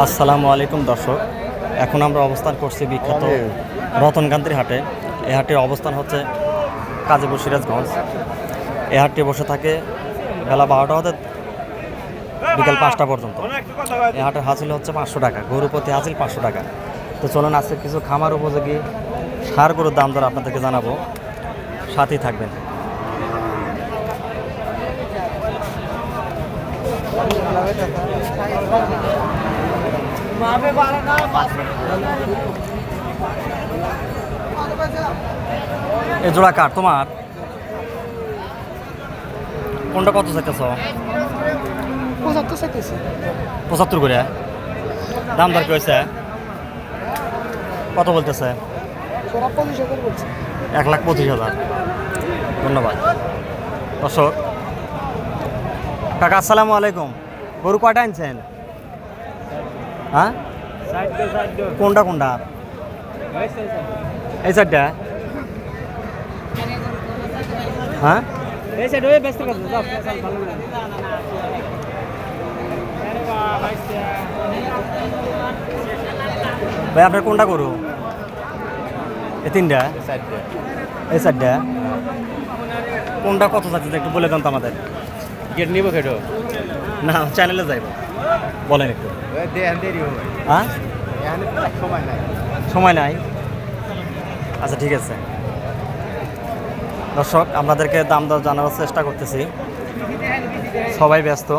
আসসালামু আলাইকুম দর্শক, এখন আমরা অবস্থান করছি বিখ্যাত রতনকান্তির হাটে। এই হাটের অবস্থান হচ্ছে কাজীপুর সিরাজগঞ্জ। এই হাটটি বসে থাকে বেলা 12টা হতে বিকাল 5টা পর্যন্ত। এই হাটের হাসিল হচ্ছে 500 টাকা, গরু প্রতি হাসিল 500 টাকা। তো চলুন আজকে কিছু খামার উপযোগী সার গরুর দাম দর আপনাদেরকে জানাবো, সাথেই থাকবেন। এই জোড়া কার তোমার? কোনটা কত চাইতেছ? 75 করে দাম দর কি হয়েছে? কত বলতেছে? 1,25,000। ধন্যবাদ দর্শক। কাকা আসসালামু আলাইকুম, গরু কয়টা আনছেন? হ্যাঁ, কোনটা কোনটা? এই সাইডটা? হ্যাঁ, ভাই আপনার কোনটা গরু? এই তিনটা? এই সাইডটা? কোনটা কত চাচ্ছে একটু বলে দেন তো আমাদের। গেট নিব কেটো না, চ্যানেলে যাইব, বলেন একটু। হ্যাঁ, সময় নাই। আচ্ছা ঠিক আছে দর্শক, আপনাদেরকে দাম দর জানানোর চেষ্টা করতেছি, সবাই ব্যস্ত।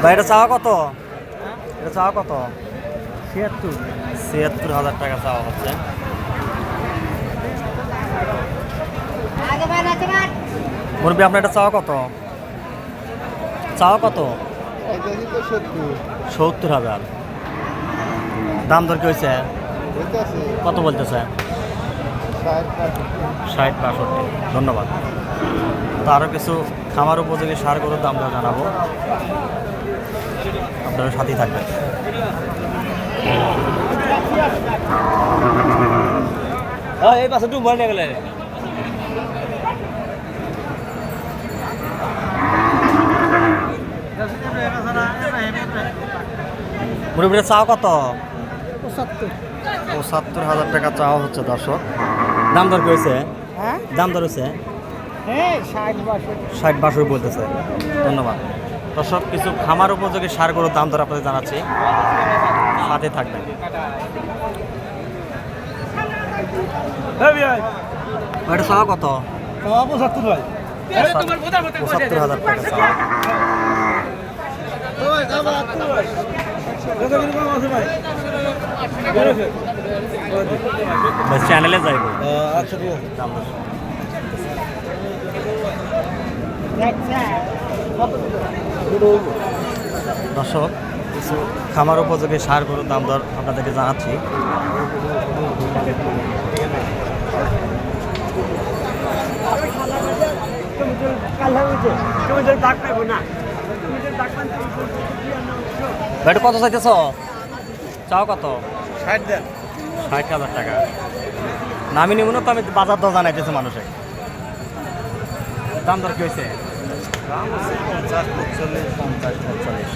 ভাই এটা চাওয়া কত? এটা চাওয়া কত? 76,000 টাকা চাওয়া হচ্ছে। মুরব্বী আপনার এটা চাওয়া কত? চাওয়া কত? 70,000। দাম দর কি হয়েছে? কত বলতেছে? 60-62। ধন্যবাদ। তো আরও কিছু খামার উপযোগী সার গরুর দাম দর জানাবো, আপনারা সাথেই থাকবেন। এই পাশে একটু মনে গেলে মুরব্বীরা চাওয়া কত? 75,000 টাকা চাওয়া হচ্ছে দর্শক। দাম দর কি হয়েছে? দাম দর হয়েছে 60-62 বলতেছে। ধন্যবাদ দর্শক। কিছু খামার উপযোগী সার গরুর দাম দর আপনাদের জানাচ্ছি, সাথে থাকবেন। এটা চাওয়া কত? 75,000 টাকা চাওয়া। চ্যানেলে যাইব। দর্শক, কিছু খামার উপযোগী সার গরুর দাম দর আপনাদেরকে জানাচ্ছি। এটা কত চাইতেছ? চাও কত? 60,000 টাকা। নামি নিব না তো, আমি বাজার দর জানাইতেছি মানুষের। দাম দর কি হয়েছে? 50-45।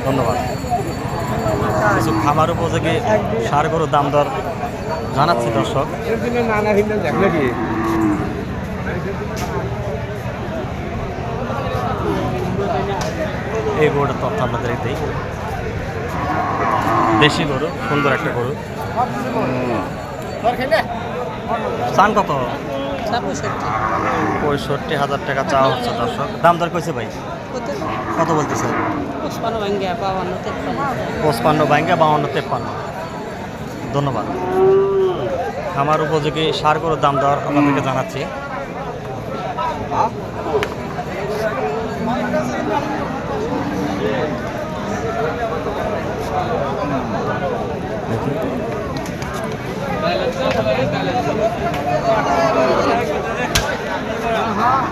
ধন্যবাদ। কিছু খামার উপযোগী সার গরুর দাম দর জানাচ্ছি দর্শক। এই গরুটার তথ্য আপনাদের দিই। দেশি গরু, সুন্দর একটা গরু। চান কত? 65,000 টাকা চাওয়া হচ্ছে দর্শক। দাম দর কইছে ভাই? কত বলতেছে? 55-52-53। ধন্যবাদ। খামার উপযোগী সার গরুর দাম দর আপনাদেরকে জানাচ্ছি।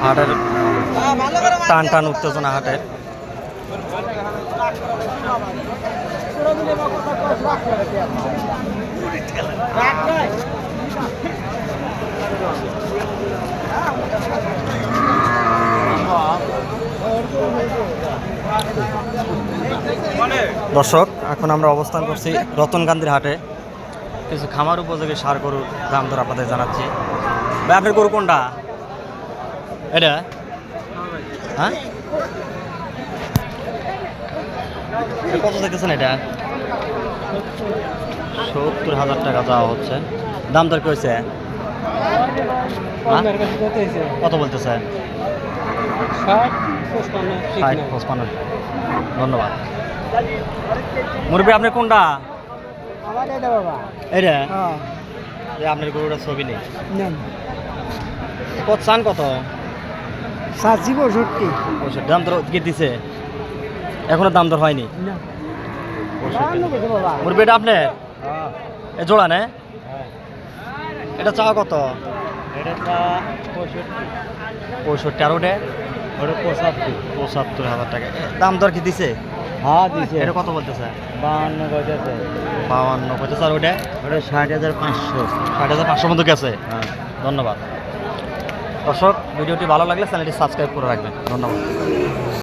হাটের টান টান উত্তেজনা হাটের। দর্শক এখন আমরা অবস্থান করছি রতনকান্দির হাটে। কিছু খামার উপযোগী সার গরুর দাম দর আপনাদের জানাচ্ছি। ভাই আপনার গরু কোনটা? এটা হ্যাঁ এটা কত দেখতেছেন? এটা 70,000 টাকা চাওয়া হচ্ছে। দাম দর কি হয়েছে? হ্যাঁ? কত বলতেছে? 60-55। ধন্যবাদ। মুরব্বী আপনার কোনটা? আমার এটা বাবা এটা হ্যাঁ যে আপনার গরুটা ছবি নেই। নেন কত চান? কত? 60-65 দাম দর কি দিছে? এখনো দাম দর হয়নি। না 65। বাবা মুরব্বী এটা আপনার এ জোড়া না? এটা চাওয়া কত? এটা 65। আর ওটা? ওটা 75,000 টাকা। দাম দর কি দিছে? হ্যাঁ দিছে এটা কত বলতেছে? 52 কইতেছে 52 কত? আর ওটা? ওটা 60,500 60,500 মতো গেছে। হ্যাঁ ধন্যবাদ। দর্শক ভিডিওটি ভালো লাগলে চ্যানেলটি সাবস্ক্রাইব করে রাখবেন। ধন্যবাদ।